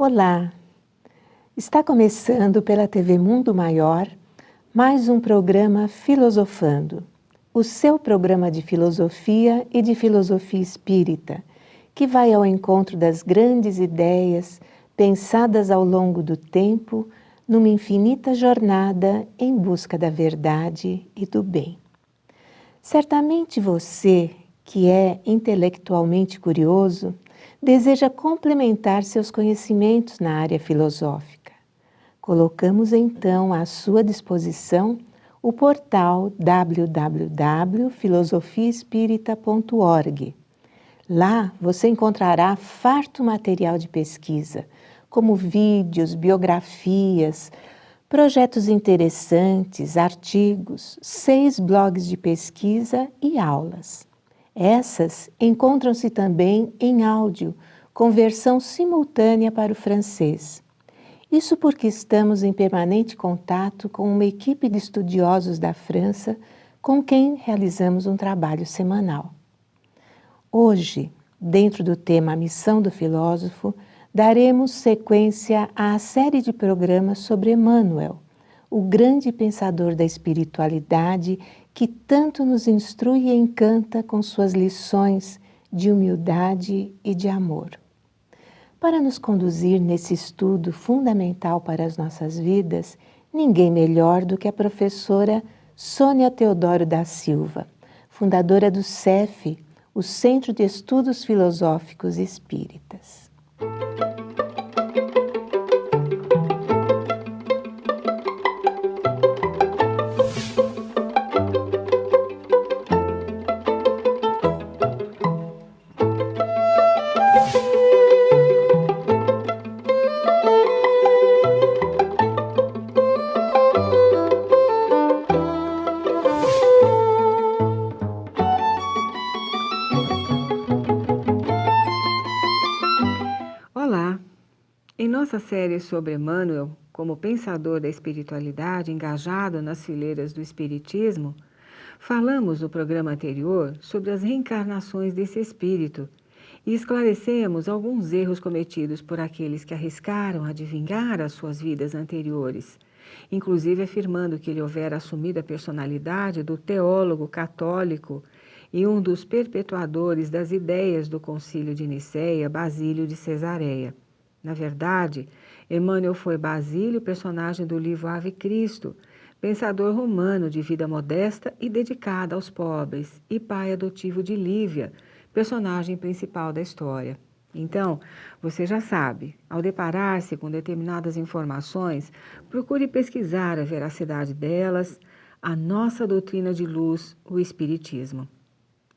Olá! Está começando pela TV Mundo Maior mais um programa Filosofando, o seu programa de filosofia e de filosofia espírita, que vai ao encontro das grandes ideias pensadas ao longo do tempo numa infinita jornada em busca da verdade e do bem. Certamente você, que é intelectualmente curioso, deseja complementar seus conhecimentos na área filosófica. Colocamos então à sua disposição o portal www.filosofiaespírita.org. Lá você encontrará farto material de pesquisa, como vídeos, biografias, projetos interessantes, artigos, 6 blogs de pesquisa e aulas. Essas encontram-se também em áudio, com versão simultânea para o francês. Isso porque estamos em permanente contato com uma equipe de estudiosos da França com quem realizamos um trabalho semanal. Hoje, dentro do tema Missão do Filósofo, daremos sequência à série de programas sobre Emmanuel, o grande pensador da espiritualidade que tanto nos instrui e encanta com suas lições de humildade e de amor. Para nos conduzir nesse estudo fundamental para as nossas vidas, ninguém melhor do que a professora Sônia Teodoro da Silva, fundadora do CEF, o Centro de Estudos Filosóficos Espíritas. Olá! Em nossa série sobre Emmanuel, como pensador da espiritualidade engajado nas fileiras do Espiritismo, falamos no programa anterior sobre as reencarnações desse espírito e esclarecemos alguns erros cometidos por aqueles que arriscaram adivinhar as suas vidas anteriores, inclusive afirmando que ele houvera assumido a personalidade do teólogo católico e um dos perpetuadores das ideias do Concílio de Nicéia, Basílio de Cesareia. Na verdade, Emmanuel foi Basílio, personagem do livro Ave Cristo, pensador romano de vida modesta e dedicada aos pobres, e pai adotivo de Lívia, personagem principal da história. Então, você já sabe, ao deparar-se com determinadas informações, procure pesquisar a veracidade delas. A nossa doutrina de luz, o Espiritismo,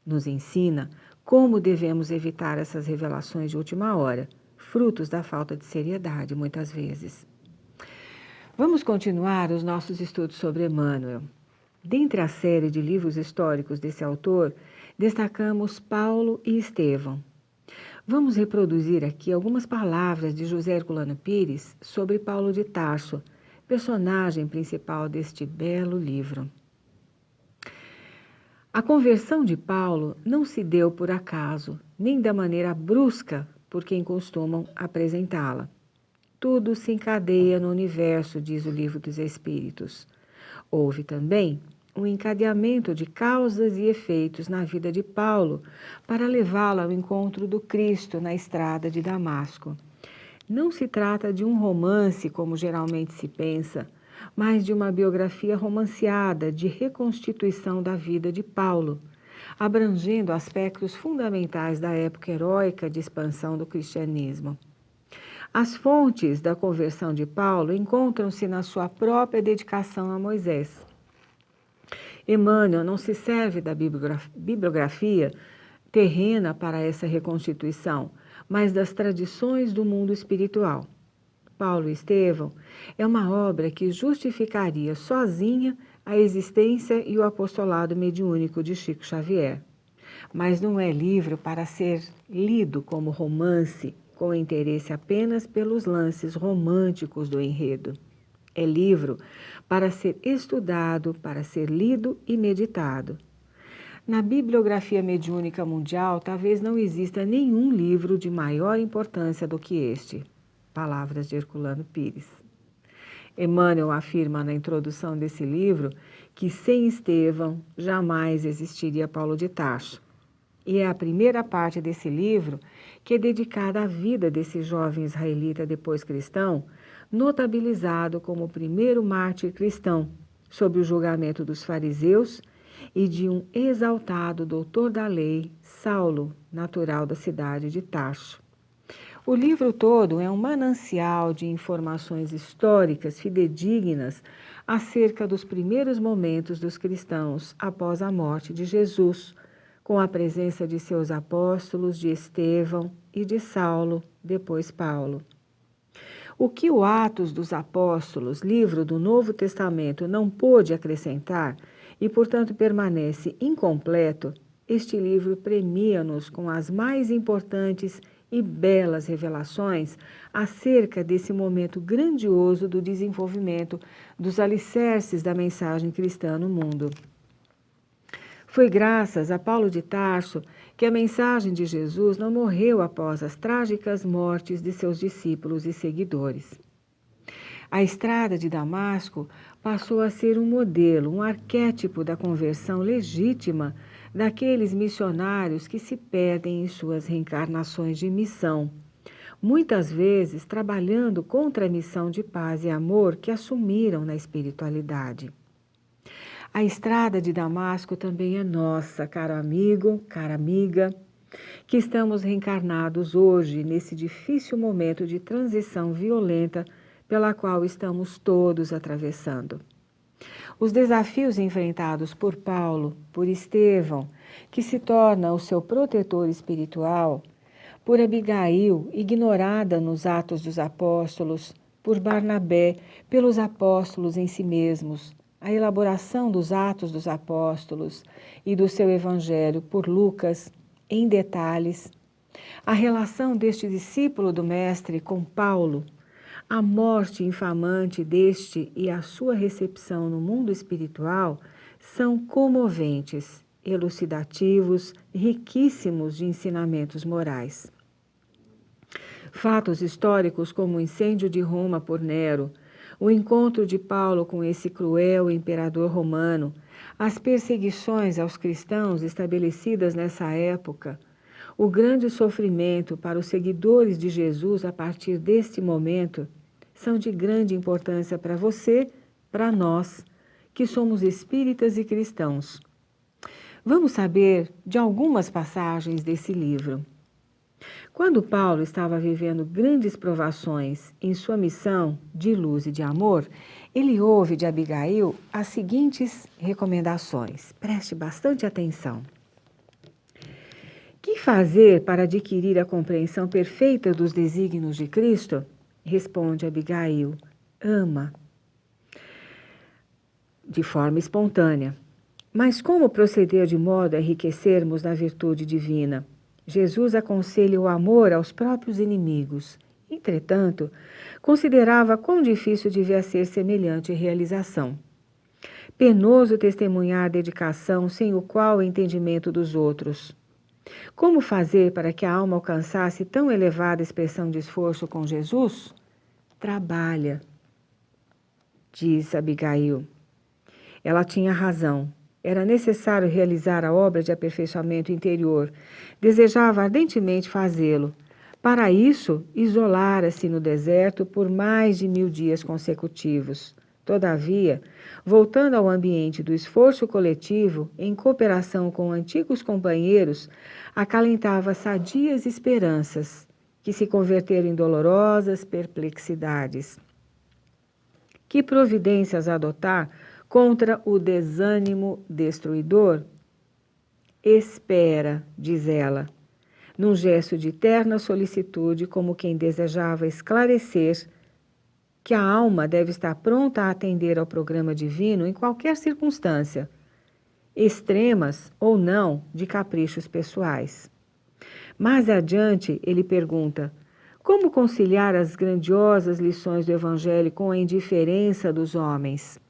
nos ensina como devemos evitar essas revelações de última hora, frutos da falta de seriedade, muitas vezes. Vamos continuar os nossos estudos sobre Emmanuel. Dentre a série de livros históricos desse autor, destacamos Paulo e Estevão. Vamos reproduzir aqui algumas palavras de José Herculano Pires sobre Paulo de Tarso, personagem principal deste belo livro. A conversão de Paulo não se deu por acaso, nem da maneira brusca por quem costumam apresentá-la. Tudo se encadeia no universo, diz o Livro dos Espíritos. Houve também um encadeamento de causas e efeitos na vida de Paulo para levá-lo ao encontro do Cristo na estrada de Damasco. Não se trata de um romance, como geralmente se pensa, mas de uma biografia romanceada de reconstituição da vida de Paulo, abrangendo aspectos fundamentais da época heróica de expansão do cristianismo. As fontes da conversão de Paulo encontram-se na sua própria dedicação a Moisés. Emmanuel não se serve da bibliografia terrena para essa reconstituição, mas das tradições do mundo espiritual. Paulo e Estevão é uma obra que justificaria sozinha a existência e o apostolado mediúnico de Chico Xavier. Mas não é livro para ser lido como romance, com interesse apenas pelos lances românticos do enredo. É livro para ser estudado, para ser lido e meditado. Na bibliografia mediúnica mundial, talvez não exista nenhum livro de maior importância do que este. Palavras de Herculano Pires. Emmanuel afirma na introdução desse livro que sem Estevão jamais existiria Paulo de Tarso. E é a primeira parte desse livro que é dedicada à vida desse jovem israelita depois cristão, notabilizado como o primeiro mártir cristão, sob o julgamento dos fariseus e de um exaltado doutor da lei, Saulo, natural da cidade de Tarso. O livro todo é um manancial de informações históricas fidedignas acerca dos primeiros momentos dos cristãos após a morte de Jesus, com a presença de seus apóstolos, de Estevão e de Saulo, depois Paulo. O que o Atos dos Apóstolos, livro do Novo Testamento, não pôde acrescentar e, portanto, permanece incompleto, este livro premia-nos com as mais importantes e belas revelações acerca desse momento grandioso do desenvolvimento dos alicerces da mensagem cristã no mundo. Foi graças a Paulo de Tarso que a mensagem de Jesus não morreu após as trágicas mortes de seus discípulos e seguidores. A estrada de Damasco passou a ser um modelo, um arquétipo da conversão legítima daqueles missionários que se perdem em suas reencarnações de missão, muitas vezes trabalhando contra a missão de paz e amor que assumiram na espiritualidade. A estrada de Damasco também é nossa, caro amigo, cara amiga, que estamos reencarnados hoje nesse difícil momento de transição violenta pela qual estamos todos atravessando. Os desafios enfrentados por Paulo, por Estevão, que se torna o seu protetor espiritual, por Abigail, ignorada nos Atos dos Apóstolos, por Barnabé, pelos apóstolos em si mesmos, a elaboração dos Atos dos Apóstolos e do seu Evangelho por Lucas, em detalhes, a relação deste discípulo do Mestre com Paulo, a morte infamante deste e a sua recepção no mundo espiritual são comoventes, elucidativos, riquíssimos de ensinamentos morais. Fatos históricos como o incêndio de Roma por Nero, o encontro de Paulo com esse cruel imperador romano, as perseguições aos cristãos estabelecidas nessa época, o grande sofrimento para os seguidores de Jesus a partir deste momento são de grande importância para você, para nós, que somos espíritas e cristãos. Vamos saber de algumas passagens desse livro. Quando Paulo estava vivendo grandes provações em sua missão de luz e de amor, ele ouve de Abigail as seguintes recomendações. Preste bastante atenção. Que fazer para adquirir a compreensão perfeita dos desígnios de Cristo? Responde Abigail, ama, de forma espontânea. Mas como proceder de modo a enriquecermos na virtude divina? Jesus aconselha o amor aos próprios inimigos. Entretanto, considerava quão difícil devia ser semelhante realização. Penoso testemunhar dedicação sem o qual o entendimento dos outros. Como fazer para que a alma alcançasse tão elevada expressão de esforço com Jesus? Trabalha, diz Abigail. Ela tinha razão. Era necessário realizar a obra de aperfeiçoamento interior. Desejava ardentemente fazê-lo. Para isso, isolara-se no deserto por mais de 1000 dias consecutivos. Todavia, voltando ao ambiente do esforço coletivo, em cooperação com antigos companheiros, acalentava sadias esperanças, que se converteram em dolorosas perplexidades. Que providências adotar contra o desânimo destruidor? Espera, diz ela, num gesto de terna solicitude, como quem desejava esclarecer que a alma deve estar pronta a atender ao programa divino em qualquer circunstância, extremas ou não de caprichos pessoais. Mais adiante, ele pergunta: como conciliar as grandiosas lições do Evangelho com a indiferença dos homens?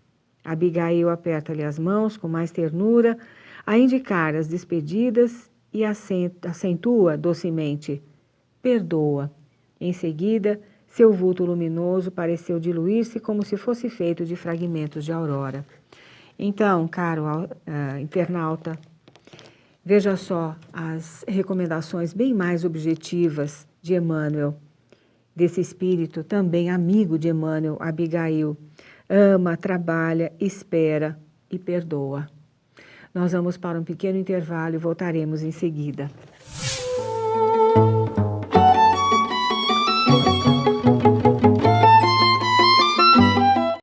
Abigail aperta-lhe as mãos com mais ternura, a indicar as despedidas e acentua docemente: perdoa. Em seguida, Seu vulto luminoso pareceu diluir-se como se fosse feito de fragmentos de aurora. Então, caro internauta, veja só as recomendações bem mais objetivas de Emmanuel, desse espírito também amigo de Emmanuel, Abigail. Ama, trabalha, espera e perdoa. Nós vamos para um pequeno intervalo e voltaremos em seguida.